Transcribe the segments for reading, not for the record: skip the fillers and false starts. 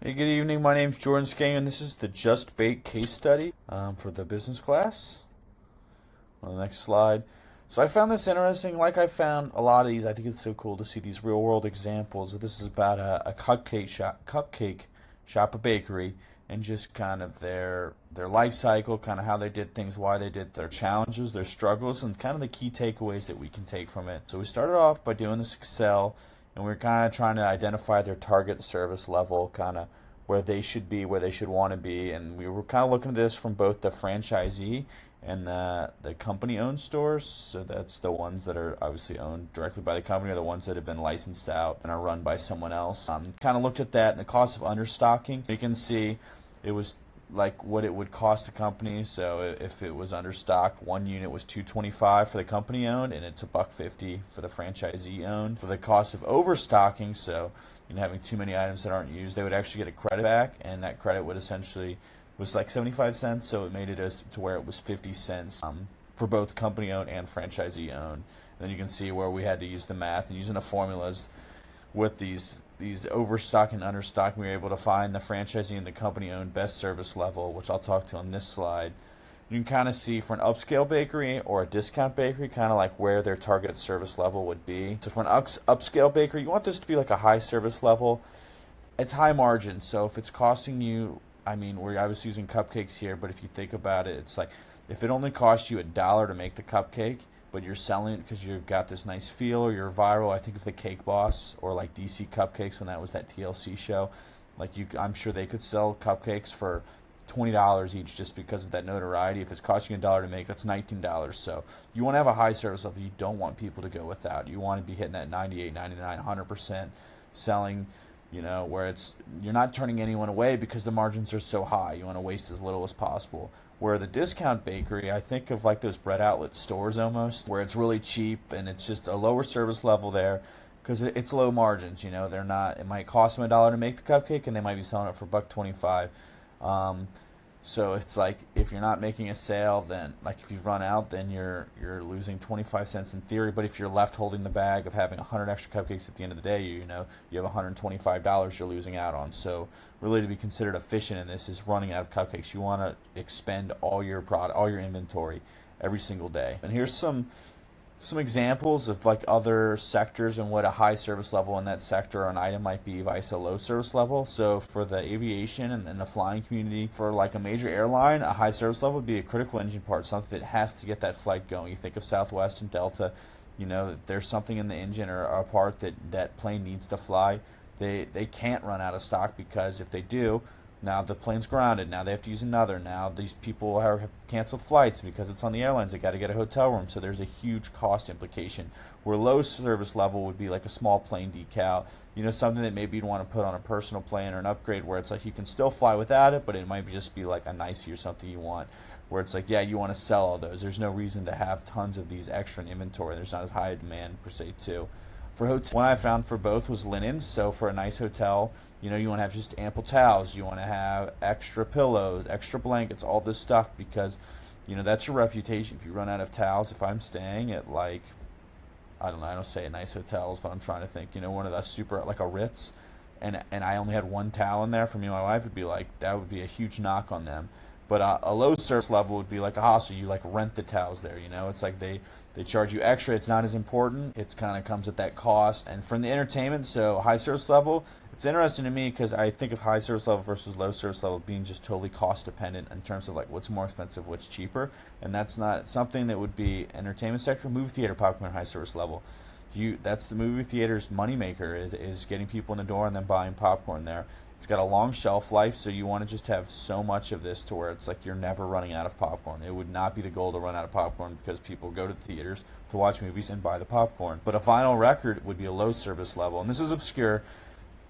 Hey, good evening. My name's Jordan Skang, and this is the Just Bake case study for the business class. On the next slide. So I found this interesting. Like I found a lot of these, I think it's so cool to see these real world examples. This is about a cupcake shop, a bakery, and just kind of their life cycle, kind of how they did things, why they did their challenges, their struggles, and kind of the key takeaways that we can take from it. So we started off by doing this Excel, and we are kind of trying to identify their target service level, kind of where they should be, where they should want to be, and we were kind of looking at this from both the franchisee and the company owned stores. So that's the ones that are obviously owned directly by the company, or the ones that have been licensed out and are run by someone else. Kind of looked at that and the cost of understocking. You can see it was like what it would cost the company. So if it was understocked, one unit was $2.25 for the company owned, and it's $1.50 for the franchisee owned. For the cost of overstocking, so having too many items that aren't used, they would actually get a credit back, and that credit would essentially was like 75 cents, so it made it as to where it was 50 cents for both company owned and franchisee owned. And then you can see where we had to use the math and using the formulas with these overstock and understock. We were able to find the franchisee and the company owned best service level, which I'll talk to on this slide. You can kind of see for an upscale bakery or a discount bakery, kind of like where their target service level would be. So for an upscale bakery, you want this to be like a high service level. It's high margin, so if it's costing you, we're obviously using cupcakes here, but if you think about it, it's like if it only costs you $1 to make the cupcake, but you're selling it because you've got this nice feel or you're viral. I think of the Cake Boss or like DC Cupcakes when that was that TLC show. I'm sure they could sell cupcakes for $20 each just because of that notoriety. If it's costing you $1 to make, that's $19. So you want to have a high service level. You don't want people to go without. You want to be hitting that 98, 99, 100% selling, where you're not turning anyone away because the margins are so high. You want to waste as little as possible. Where the discount bakery, I think of like those bread outlet stores almost, where it's really cheap and it's just a lower service level there because it's low margins. They're not. It might cost them $1 to make the cupcake, and they might be selling it for $1.25. So it's like if you're not making a sale, then like if you run out, then you're losing 25 cents in theory. But if you're left holding the bag of having 100 extra cupcakes at the end of the day, you have $125 you're losing out on. So really, to be considered efficient in this is running out of cupcakes. You want to expend all your inventory every single day. And here's some examples of like other sectors and what a high service level in that sector or an item might be vice a low service level. So for the aviation and the flying community, for like a major airline, a high service level would be a critical engine part, something that has to get that flight going. You think of Southwest and Delta, there's something in the engine or a part that plane needs to fly. They can't run out of stock, because if they do, now the plane's grounded. Now they have to use another. Now these people have canceled flights because it's on the airlines. They got to get a hotel room. So there's a huge cost implication. Where low service level would be like a small plane decal. Something that maybe you'd want to put on a personal plane or an upgrade, where it's like you can still fly without it, but it might just be like a nicey or something you want. Where it's like, yeah, you want to sell all those. There's no reason to have tons of these extra in inventory. There's not as high a demand per se too. For hotel, one I found for both was linens. So for a nice hotel, you want to have just ample towels. You want to have extra pillows, extra blankets, all this stuff, because that's your reputation. If you run out of towels, if I'm staying at like, I don't say at nice hotels, but I'm trying to think, one of the super, like a Ritz, and I only had one towel in there for me and my wife, would be like, that would be a huge knock on them. But a low service level would be like a hostel. You like rent the towels there. It's like they charge you extra. It's not as important. It's kind of comes at that cost. And from the entertainment, so high service level, it's interesting to me because I think of high service level versus low service level being just totally cost dependent in terms of like what's more expensive, what's cheaper, and that's not something that would be entertainment sector. Movie theater popcorn, high service level. That's the movie theater's moneymaker is getting people in the door and then buying popcorn there. It's got a long shelf life, so you want to just have so much of this to where it's like you're never running out of popcorn. It would not be the goal to run out of popcorn, because people go to the theaters to watch movies and buy the popcorn. But a vinyl record would be a low service level. And this is obscure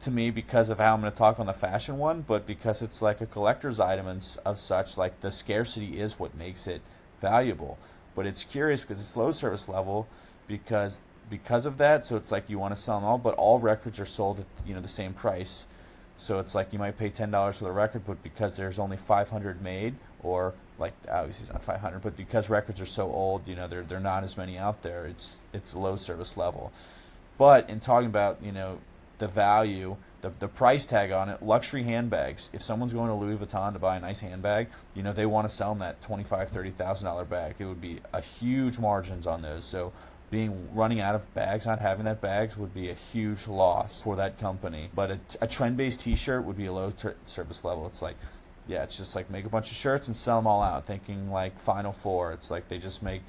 to me because of how I'm going to talk on the fashion one, but because it's like a collector's item and of such, like the scarcity is what makes it valuable. But it's curious because it's low service level because of that. So it's like you want to sell them all, but all records are sold at the same price. So it's like you might pay $10 for the record, but because there's only 500 made, or like obviously it's not 500, but because records are so old, they're not as many out there. It's low service level. But in talking about the value, the price tag on it, luxury handbags. If someone's going to Louis Vuitton to buy a nice handbag, they want to sell them that $25,000, $30,000 bag. It would be a huge margins on those. So running out of bags, not having that bags would be a huge loss for that company. But a trend-based t-shirt would be a low service level. It's like, yeah, it's just like make a bunch of shirts and sell them all out, thinking like Final Four. It's like they just make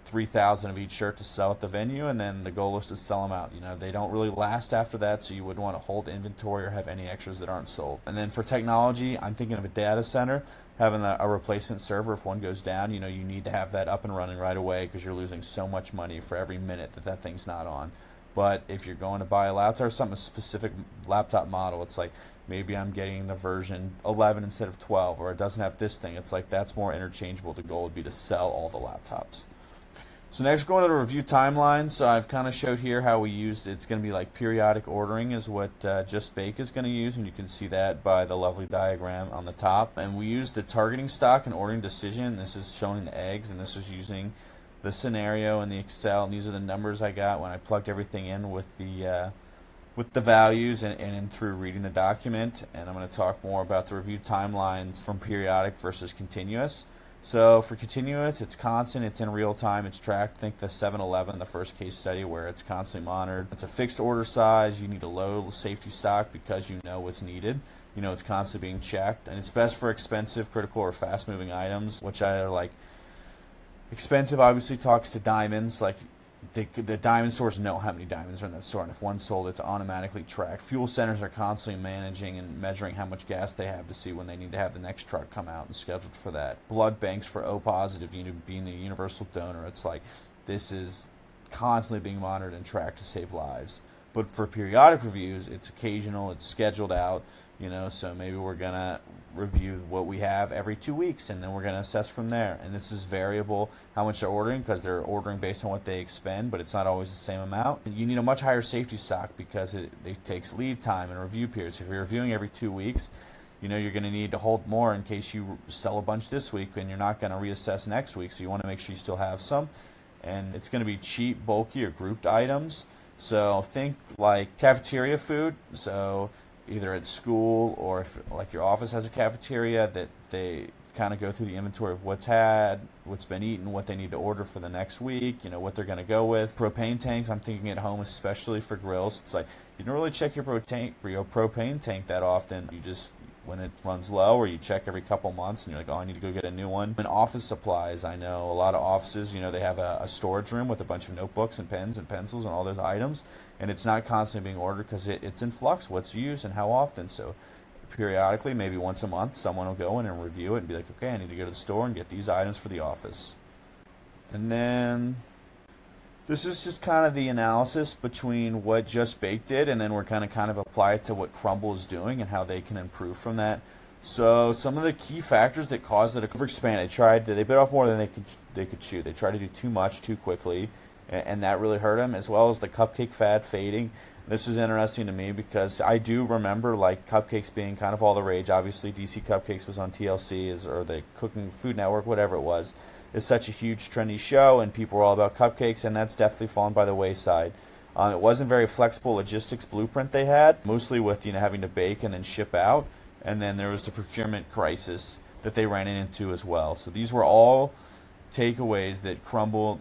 3,000 of each shirt to sell at the venue, and then the goal is to sell them out. They don't really last after that, so you wouldn't want to hold inventory or have any extras that aren't sold. And then for technology, I'm thinking of a data center, having a replacement server. If one goes down, you need to have that up and running right away, because you're losing so much money for every minute that thing's not on. But if you're going to buy a laptop or something, a specific laptop model, it's like maybe I'm getting the version 11 instead of 12, or it doesn't have this thing. It's like that's more interchangeable. The goal would be to sell all the laptops. So next we're going to the review timeline. So I've kind of showed here how we use it's going to be like periodic ordering is what Just Bake is going to use, and you can see that by the lovely diagram on the top. And we use the targeting stock and ordering decision. This is showing the eggs, and this is using the scenario in the Excel, and these are the numbers I got when I plugged everything in with the values and through reading the document. And I'm going to talk more about the review timelines from periodic versus continuous. So for continuous, it's constant, it's in real time, it's tracked. Think the 7-Eleven, the first case study, where it's constantly monitored. It's a fixed order size. You need a low safety stock because you know what's needed. It's constantly being checked. And it's best for expensive, critical, or fast-moving items, which are like expensive obviously talks to diamonds. Like the diamond stores know how many diamonds are in that store, and if one's sold, it's automatically tracked. Fuel centers are constantly managing and measuring how much gas they have to see when they need to have the next truck come out and scheduled for that. Blood banks for O positive, being the universal donor, it's like this is constantly being monitored and tracked to save lives. But for periodic reviews, it's occasional, it's scheduled out, so maybe we're going to review what we have every 2 weeks, and then we're going to assess from there. And this is variable how much they're ordering, because they're ordering based on what they expend, but it's not always the same amount. And you need a much higher safety stock because it takes lead time and review periods. If you're reviewing every 2 weeks, you're going to need to hold more in case you sell a bunch this week, and you're not going to reassess next week, so you want to make sure you still have some. And it's going to be cheap, bulky, or grouped items. So think like cafeteria food. So either at school or if like your office has a cafeteria, that they kind of go through the inventory of what's been eaten, what they need to order for the next week, what they're going to go with. Propane tanks, I'm thinking at home, especially for grills. It's like you don't really check your propane tank that often. You just, when it runs low, or you check every couple months and you're like, oh, I need to go get a new one. And office supplies, I know a lot of offices, they have a storage room with a bunch of notebooks and pens and pencils and all those items, and it's not constantly being ordered because it's in flux, what's used and how often. So periodically, maybe once a month, someone will go in and review it and be like, okay, I need to go to the store and get these items for the office. And then this is just kind of the analysis between what Just Bake did, and then we're kind of apply it to what Crumbl is doing and how they can improve from that. So some of the key factors that caused it to overexpand, they bit off more than they could chew. They tried to do too much too quickly, and that really hurt them, as well as the cupcake fad fading. This is interesting to me because I do remember like cupcakes being kind of all the rage. Obviously, DC Cupcakes was on TLC or the Cooking Food Network, whatever it was. It's such a huge trendy show, and people were all about cupcakes, and that's definitely fallen by the wayside. It wasn't very flexible logistics blueprint they had, mostly with having to bake and then ship out, and then there was the procurement crisis that they ran into as well. So these were all takeaways that Crumbl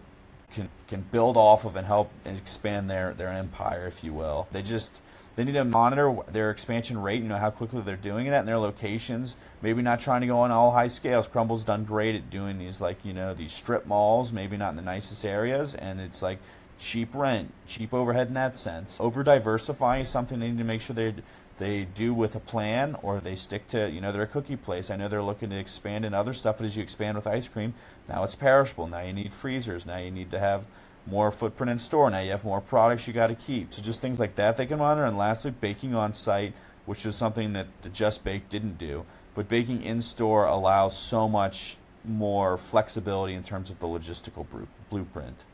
can build off of and help expand their empire, if you will. They need to monitor their expansion rate, how quickly they're doing that, and their locations. Maybe not trying to go on all high scales. Crumbl's done great at doing these, these strip malls, maybe not in the nicest areas, and it's like cheap rent, cheap overhead in that sense. Over diversifying is something they need to make sure they do with a plan, or they stick to, they're a cookie place. I know they're looking to expand in other stuff, but as you expand with ice cream, now it's perishable. Now you need freezers. Now you need to have more footprint in store. Now you have more products you got to keep. So just things like that they can monitor. And lastly, baking on site, which is something that the Just Bake didn't do. But baking in store allows so much more flexibility in terms of the logistical blueprint.